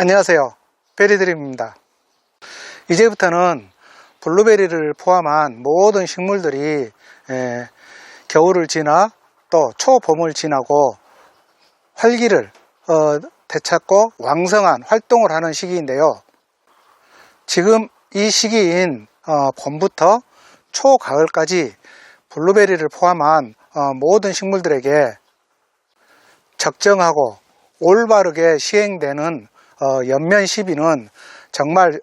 안녕하세요, 베리드림입니다. 이제부터는 블루베리를 포함한 모든 식물들이 겨울을 지나 또 초봄을 지나고 활기를 되찾고 왕성한 활동을 하는 시기인데요. 지금 이 시기인 봄부터 초가을까지 블루베리를 포함한 모든 식물들에게 적정하고 올바르게 시행되는 연면 시비는 정말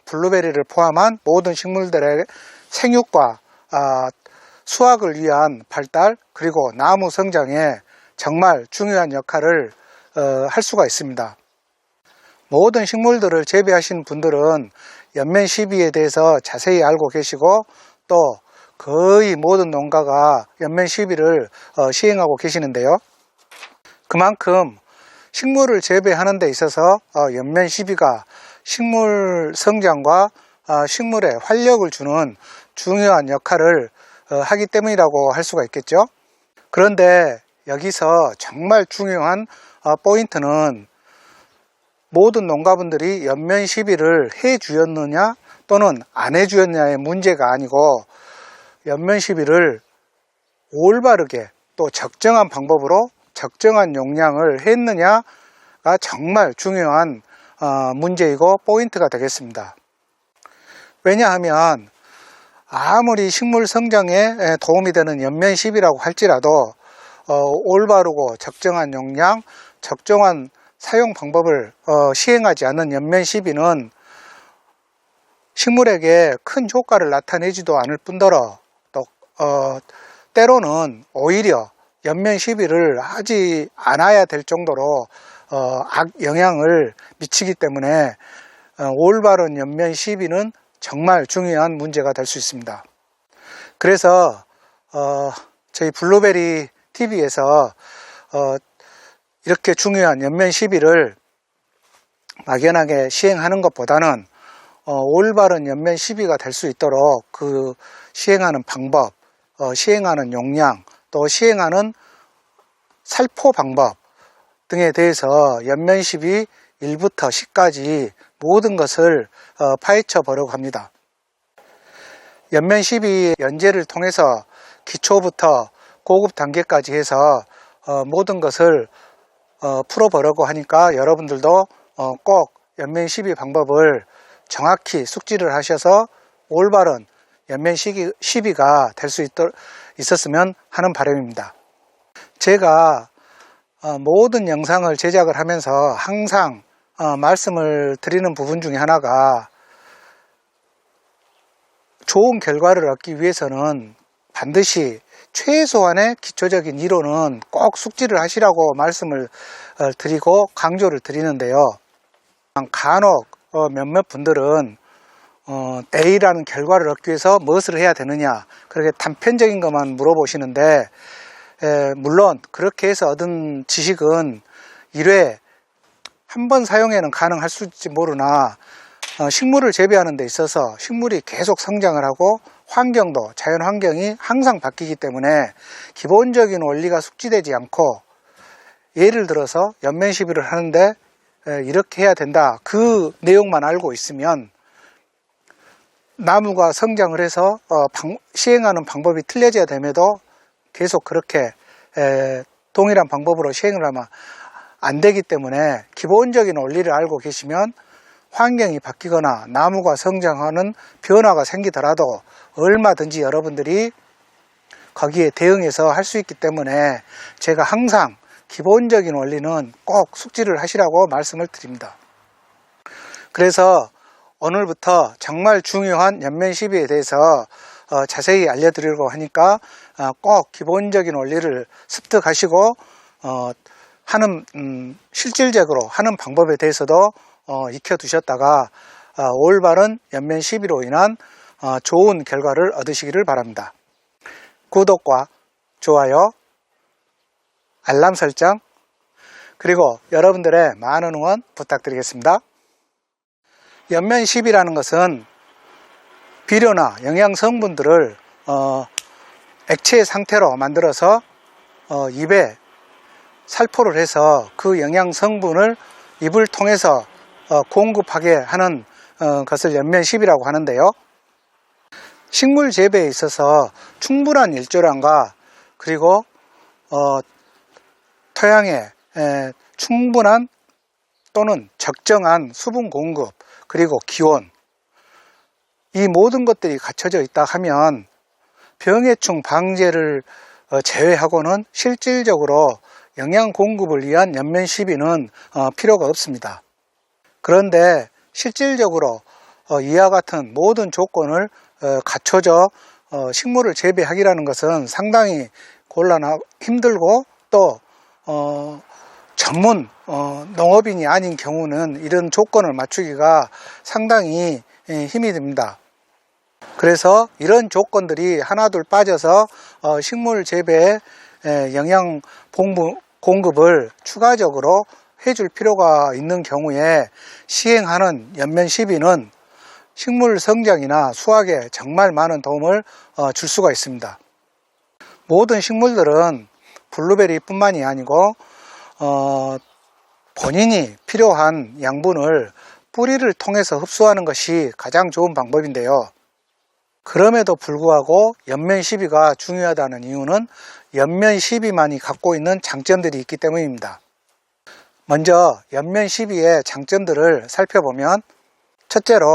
블루베리를 포함한 모든 식물들의 생육과 수확을 위한 발달, 그리고 나무 성장에 정말 중요한 역할을 할 수가 있습니다. 모든 식물들을 재배하시는 분들은 연면 시비에 대해서 자세히 알고 계시고, 또 거의 모든 농가가 연면 시비를 시행하고 계시는데요. 그만큼 식물을 재배하는 데 있어서 연면 시비가 식물 성장과 식물에 활력을 주는 중요한 역할을 하기 때문이라고 할 수가 있겠죠. 그런데 여기서 정말 중요한 포인트는 모든 농가분들이 연면 시비를 해 주었느냐 또는 안 해 주었느냐의 문제가 아니고, 연면 시비를 올바르게 또 적정한 방법으로 적정한 용량을 했느냐가 정말 중요한 문제이고 포인트가 되겠습니다. 왜냐하면 아무리 식물 성장에 도움이 되는 연면 시비라고 할지라도 올바르고 적정한 용량, 적정한 사용 방법을 시행하지 않는 연면 시비는 식물에게 큰 효과를 나타내지도 않을 뿐더러 또 때로는 오히려 연면 시비를 하지 않아야 될 정도로 악영향을 미치기 때문에 올바른 연면 시비는 정말 중요한 문제가 될 수 있습니다. 그래서 저희 블루베리 TV에서 이렇게 중요한 연면 시비를 막연하게 시행하는 것보다는 올바른 연면 시비가 될 수 있도록 그 시행하는 방법, 시행하는 용량, 또 시행하는 살포 방법 등에 대해서 연면 시비 1부터 10까지 모든 것을 파헤쳐 보려고 합니다. 연면 시비 연재를 통해서 기초부터 고급 단계까지 해서 모든 것을 풀어보려고 하니까 여러분들도 꼭 연면 시비 방법을 정확히 숙지를 하셔서 올바른 연면 시비가 될 수 있었으면 하는 바람입니다. 제가 모든 영상을 제작을 하면서 항상 말씀을 드리는 부분 중에 하나가, 좋은 결과를 얻기 위해서는 반드시 최소한의 기초적인 이론은 꼭 숙지를 하시라고 말씀을 드리고 강조를 드리는데요. 간혹 몇몇 분들은 A라는 결과를 얻기 위해서 무엇을 해야 되느냐, 그렇게 단편적인 것만 물어보시는데, 물론 그렇게 해서 얻은 지식은 1회 한 번 사용에는 가능할 수 있을지 모르나, 식물을 재배하는 데 있어서 식물이 계속 성장을 하고 환경도, 자연 환경이 항상 바뀌기 때문에 기본적인 원리가 숙지되지 않고, 예를 들어서 연면 시비를 하는데 이렇게 해야 된다, 그 내용만 알고 있으면 나무가 성장을 해서 시행하는 방법이 틀려져야 됨에도 계속 그렇게 동일한 방법으로 시행을 하면 안 되기 때문에, 기본적인 원리를 알고 계시면 환경이 바뀌거나 나무가 성장하는 변화가 생기더라도 얼마든지 여러분들이 거기에 대응해서 할 수 있기 때문에 제가 항상 기본적인 원리는 꼭 숙지를 하시라고 말씀을 드립니다. 그래서 오늘부터 정말 중요한 연면 시비에 대해서 자세히 알려드리려고 하니까 꼭 기본적인 원리를 습득하시고 실질적으로 하는 방법에 대해서도 익혀두셨다가 올바른 연면 시비로 인한 좋은 결과를 얻으시기를 바랍니다. 구독과 좋아요, 알람 설정, 그리고 여러분들의 많은 응원 부탁드리겠습니다. 연면 시비라는 것은 비료나 영양 성분들을 액체 상태로 만들어서 입에 살포를 해서 그 영양 성분을 입을 통해서 공급하게 하는 것을 연면십이라고 하는데요. 식물 재배에 있어서 충분한 일조량과 그리고 토양에 충분한 또는 적정한 수분 공급, 그리고 기온, 이 모든 것들이 갖춰져 있다 하면 병해충 방제를 제외하고는 실질적으로 영양 공급을 위한 연면시비는 필요가 없습니다. 그런데 실질적으로 이와 같은 모든 조건을 갖춰져 식물을 재배하기라는 것은 상당히 힘들고, 또 전문 농업인이 아닌 경우는 이런 조건을 맞추기가 상당히 힘이 듭니다. 그래서 이런 조건들이 하나둘 빠져서 식물 재배에 영양 공급을 추가적으로 해줄 필요가 있는 경우에 시행하는 연면시비는 식물 성장이나 수확에 정말 많은 도움을 줄 수가 있습니다. 모든 식물들은 블루베리 뿐만이 아니고 본인이 필요한 양분을 뿌리를 통해서 흡수하는 것이 가장 좋은 방법인데요. 그럼에도 불구하고 연면시비가 중요하다는 이유는 연면시비만이 갖고 있는 장점들이 있기 때문입니다. 먼저 연면시비의 장점들을 살펴보면, 첫째로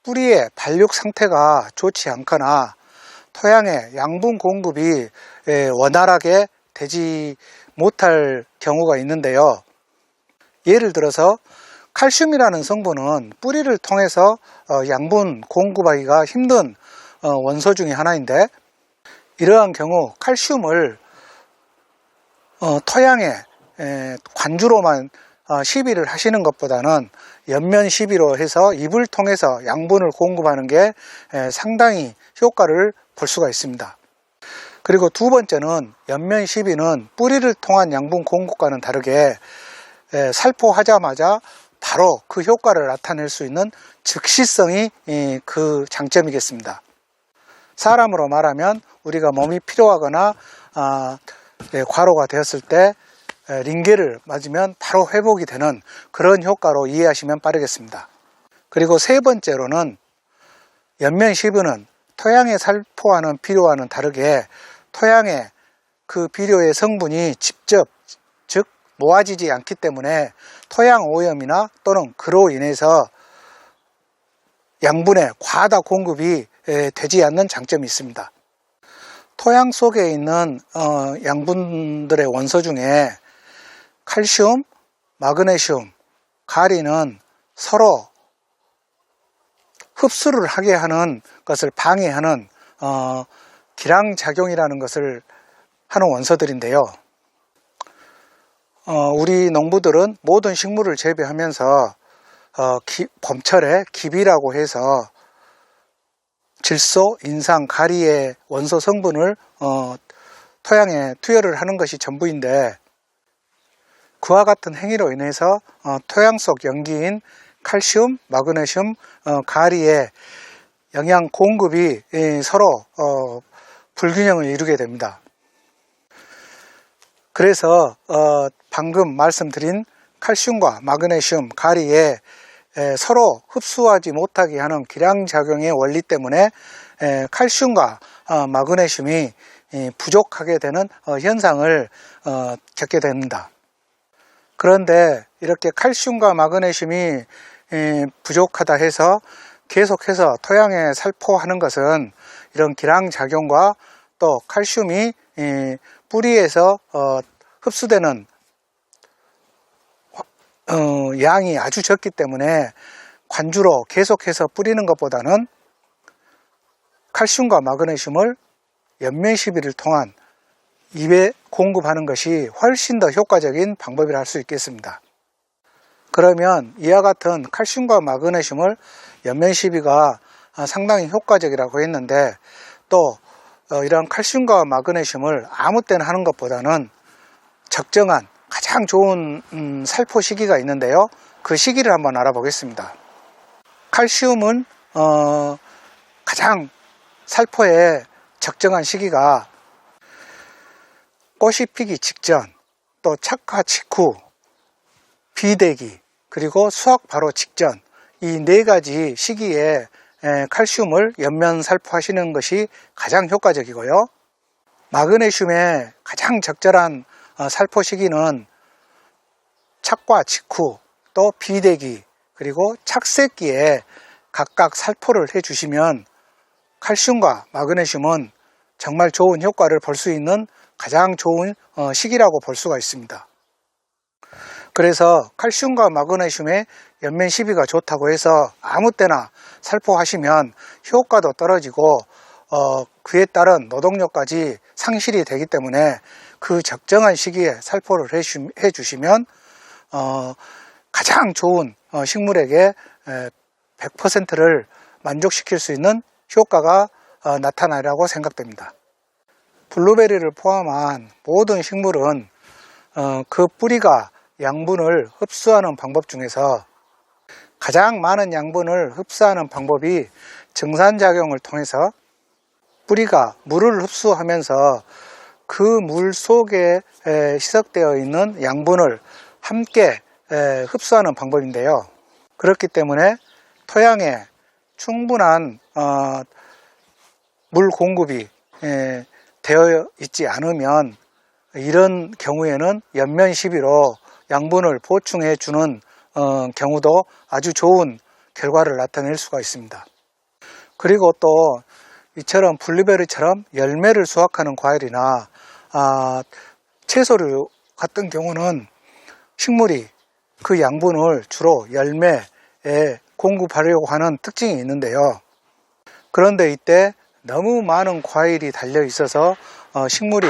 뿌리의 발육 상태가 좋지 않거나 토양의 양분 공급이 원활하게 되지 못할 경우가 있는데요. 예를 들어서 칼슘이라는 성분은 뿌리를 통해서 양분 공급하기가 힘든 원소 중에 하나인데, 이러한 경우 칼슘을 토양에 관주로만 시비를 하시는 것보다는 연면 시비로 해서 잎을 통해서 양분을 공급하는 게 상당히 효과를 볼 수가 있습니다. 그리고 두 번째는 연면 시비는 뿌리를 통한 양분 공급과는 다르게 살포하자마자 바로 그 효과를 나타낼 수 있는 즉시성이 그 장점이겠습니다. 사람으로 말하면 우리가 몸이 피로하거나 과로가 되었을 때 링겔을 맞으면 바로 회복이 되는 그런 효과로 이해하시면 빠르겠습니다. 그리고 세 번째로는 연면시비는 토양에 살포하는 비료와는 다르게 토양에 그 비료의 성분이 직접 모아지지 않기 때문에 토양 오염이나 또는 그로 인해서 양분의 과다 공급이 되지 않는 장점이 있습니다. 토양 속에 있는 양분들의 원소 중에 칼슘, 마그네슘, 가리는 서로 흡수를 하게 하는 것을 방해하는 기량작용이라는 것을 하는 원소들인데요. 우리 농부들은 모든 식물을 재배하면서 봄철에 기비라고 해서 질소, 인상, 가리의 원소 성분을 토양에 투여를 하는 것이 전부인데, 그와 같은 행위로 인해서 토양 속 염기인 칼슘, 마그네슘, 가리의 영양 공급이 서로 불균형을 이루게 됩니다. 그래서 방금 말씀드린 칼슘과 마그네슘, 가리에 서로 흡수하지 못하게 하는 기량작용의 원리 때문에 칼슘과 마그네슘이 부족하게 되는 현상을 겪게 됩니다. 그런데 이렇게 칼슘과 마그네슘이 부족하다 해서 계속해서 토양에 살포하는 것은 이런 기량작용과 또 칼슘이 뿌리에서 흡수되는 양이 아주 적기 때문에 관주로 계속해서 뿌리는 것보다는 칼슘과 마그네슘을 연면시비를 통한 잎에 공급하는 것이 훨씬 더 효과적인 방법이라 할 수 있겠습니다. 그러면 이와 같은 칼슘과 마그네슘을 연면시비가 상당히 효과적이라고 했는데, 또 이런 칼슘과 마그네슘을 아무 때나 하는 것보다는 적정한 가장 좋은 살포 시기가 있는데요. 그 시기를 한번 알아보겠습니다. 칼슘은 가장 살포에 적정한 시기가 꽃이 피기 직전, 또 착화 직후, 비대기, 그리고 수확 바로 직전, 이 네 가지 시기에 칼슘을 연면 살포하시는 것이 가장 효과적이고요. 마그네슘의 가장 적절한 살포 시기는 착과 직후, 또 비대기, 그리고 착색기에 각각 살포를 해주시면 칼슘과 마그네슘은 정말 좋은 효과를 볼 수 있는 가장 좋은 시기라고 볼 수가 있습니다. 그래서 칼슘과 마그네슘의 연면 시비가 좋다고 해서 아무 때나 살포하시면 효과도 떨어지고 그에 따른 노동력까지 상실이 되기 때문에 그 적정한 시기에 살포를 해주시면 가장 좋은 식물에게 100%를 만족시킬 수 있는 효과가 나타나리라고 생각됩니다. 블루베리를 포함한 모든 식물은 그 뿌리가 양분을 흡수하는 방법 중에서 가장 많은 양분을 흡수하는 방법이 정산작용을 통해서 뿌리가 물을 흡수하면서 그 물 속에 희석되어 있는 양분을 함께 흡수하는 방법인데요. 그렇기 때문에 토양에 충분한 물 공급이 되어 있지 않으면 이런 경우에는 연면 시비로 양분을 보충해 주는 경우도 아주 좋은 결과를 나타낼 수가 있습니다. 그리고 또 이처럼 블루베리처럼 열매를 수확하는 과일이나 채소류 같은 경우는 식물이 그 양분을 주로 열매에 공급하려고 하는 특징이 있는데요. 그런데 이때 너무 많은 과일이 달려 있어서 식물이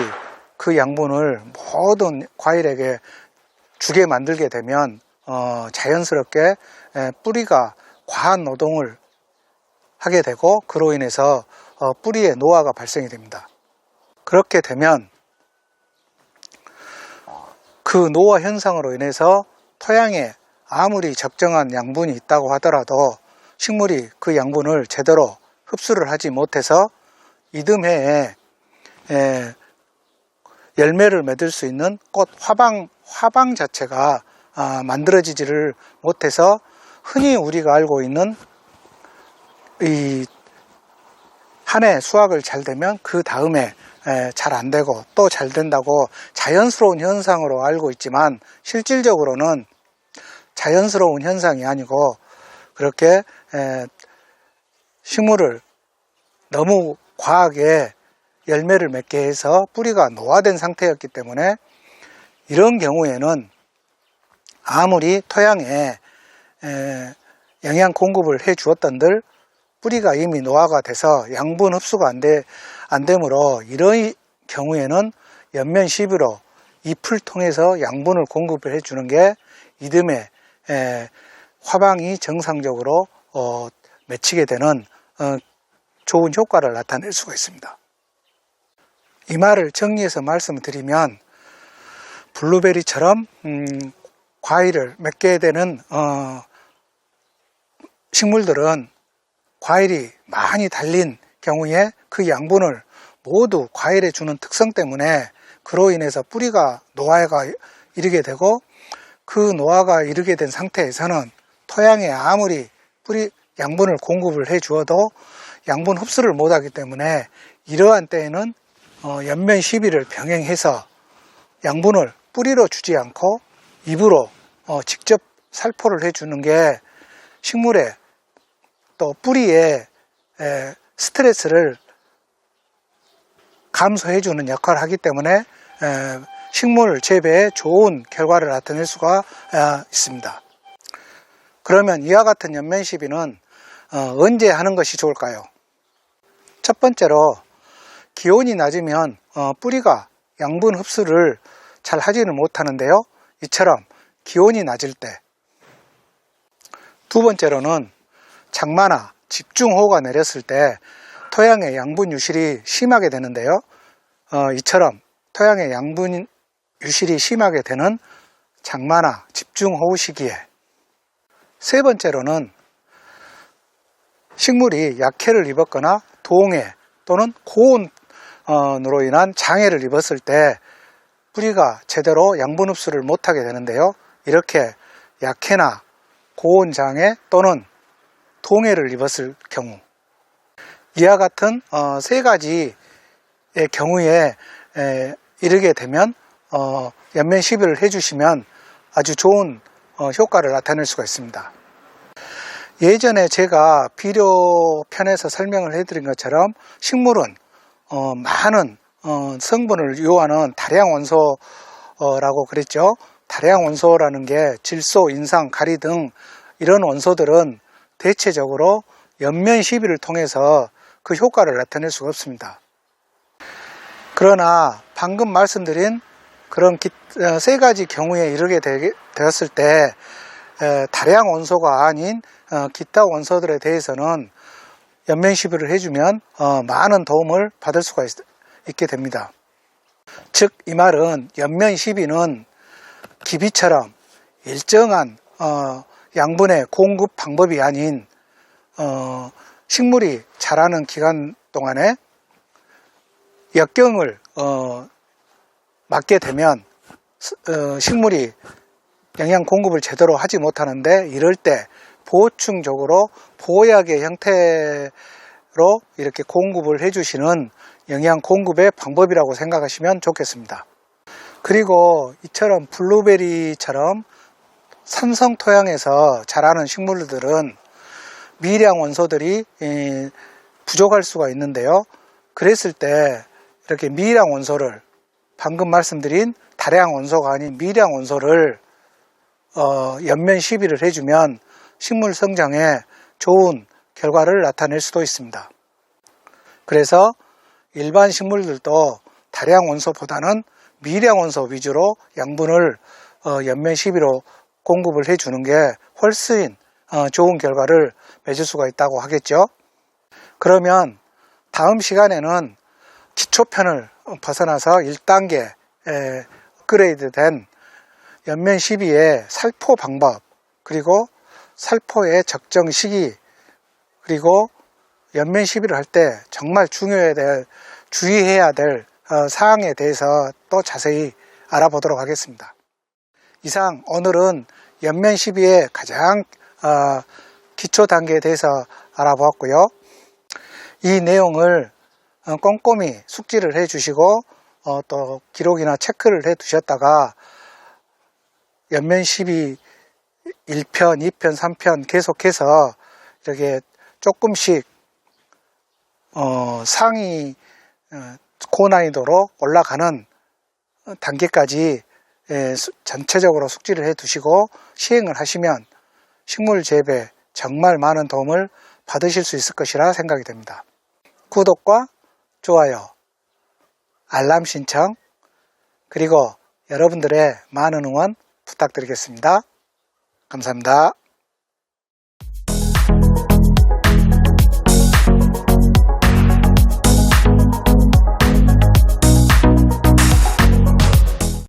그 양분을 모든 과일에게 주게 만들게 되면 자연스럽게 뿌리가 과한 노동을 하게 되고 그로 인해서 뿌리에 노화가 발생이 됩니다. 그렇게 되면 그 노화 현상으로 인해서 토양에 아무리 적정한 양분이 있다고 하더라도 식물이 그 양분을 제대로 흡수를 하지 못해서 이듬해에 열매를 맺을 수 있는 꽃 화방 자체가 만들어지지를 못해서 흔히 우리가 알고 있는 이 한 해 수확을 잘 되면 그 다음에 잘 안 되고 또 잘 된다고 자연스러운 현상으로 알고 있지만 실질적으로는 자연스러운 현상이 아니고 그렇게 식물을 너무 과하게 열매를 맺게 해서 뿌리가 노화된 상태였기 때문에 이런 경우에는 아무리 토양에 영양 공급을 해 주었던들 뿌리가 이미 노화가 돼서 양분 흡수가 안 되므로 이런 경우에는 연면 시비로 잎을 통해서 양분을 공급을 해 주는 게 이듬해 화방이 정상적으로 맺히게 되는 좋은 효과를 나타낼 수가 있습니다. 이 말을 정리해서 말씀을 드리면 블루베리처럼 과일을 맺게 되는 식물들은 과일이 많이 달린 경우에 그 양분을 모두 과일에 주는 특성 때문에 그로 인해서 뿌리가 노화가 이르게 되고 그 노화가 이르게 된 상태에서는 토양에 아무리 뿌리 양분을 공급을 해 주어도 양분 흡수를 못하기 때문에 이러한 때에는 연면 시비를 병행해서 양분을 뿌리로 주지 않고 잎으로 직접 살포를 해주는 게 식물의 또 뿌리에 스트레스를 감소해주는 역할을 하기 때문에 식물 재배에 좋은 결과를 나타낼 수가 있습니다. 그러면 이와 같은 연면 시비는 언제 하는 것이 좋을까요? 첫 번째로 기온이 낮으면 뿌리가 양분 흡수를 잘 하지는 못하는데요. 이처럼 기온이 낮을 때. 두 번째로는 장마나 집중호우가 내렸을 때 토양의 양분 유실이 심하게 되는데요. 이처럼 토양의 양분 유실이 심하게 되는 장마나 집중호우 시기에. 세 번째로는 식물이 약해를 입었거나 동해 또는 고온으로 인한 장애를 입었을 때 뿌리가 제대로 양분 흡수를 못하게 되는데요. 이렇게 약해나 고온장애 또는 동해를 입었을 경우, 이와 같은 세 가지의 경우에 이르게 되면 연면 시비를 해주시면 아주 좋은 효과를 나타낼 수가 있습니다. 예전에 제가 비료편에서 설명을 해드린 것처럼 식물은 많은 성분을 요하는 다량 원소라고 그랬죠. 다량 원소라는 게 질소, 인상, 가리 등 이런 원소들은 대체적으로 연면 시비를 통해서 그 효과를 나타낼 수가 없습니다. 그러나 방금 말씀드린 그런 세 가지 경우에 이르게 되었을 때 다량 원소가 아닌 기타 원소들에 대해서는 연면 시비를 해주면 많은 도움을 받을 수가 있게 됩니다. 즉 이 말은 연면 시비는 기비처럼 일정한 양분의 공급 방법이 아닌 식물이 자라는 기간 동안에 역경을 맞게 되면 식물이 영양 공급을 제대로 하지 못하는데, 이럴 때 보충적으로 보약의 형태로 이렇게 공급을 해주시는 영양 공급의 방법이라고 생각하시면 좋겠습니다. 그리고 이처럼 블루베리처럼 산성 토양에서 자라는 식물들은 미량 원소들이 부족할 수가 있는데요. 그랬을 때 이렇게 미량 원소를, 방금 말씀드린 다량 원소가 아닌 미량 원소를 연면 시비를 해주면 식물 성장에 좋은 결과를 나타낼 수도 있습니다. 그래서 일반 식물들도 다량 원소보다는 미량 원소 위주로 양분을 연면 시비로 공급을 해주는 게 훨씬 좋은 결과를 맺을 수가 있다고 하겠죠. 그러면 다음 시간에는 기초편을 벗어나서 1단계 업그레이드 된 연면 시비의 살포 방법, 그리고 살포의 적정 시기, 그리고 연면 시비를 할 때 정말 주의해야 될 사항에 대해서 또 자세히 알아보도록 하겠습니다. 이상 오늘은 연면 시비의 가장 기초 단계에 대해서 알아보았고요. 이 내용을 꼼꼼히 숙지를 해 주시고 또 기록이나 체크를 해 두셨다가 연면 시비 1편, 2편, 3편 계속해서 이렇게 조금씩 상위 고난이도로 올라가는 단계까지 전체적으로 숙지를 해 두시고 시행을 하시면 식물 재배에 정말 많은 도움을 받으실 수 있을 것이라 생각이 됩니다. 구독과 좋아요, 알람 신청, 그리고 여러분들의 많은 응원 부탁드리겠습니다. 감사합니다.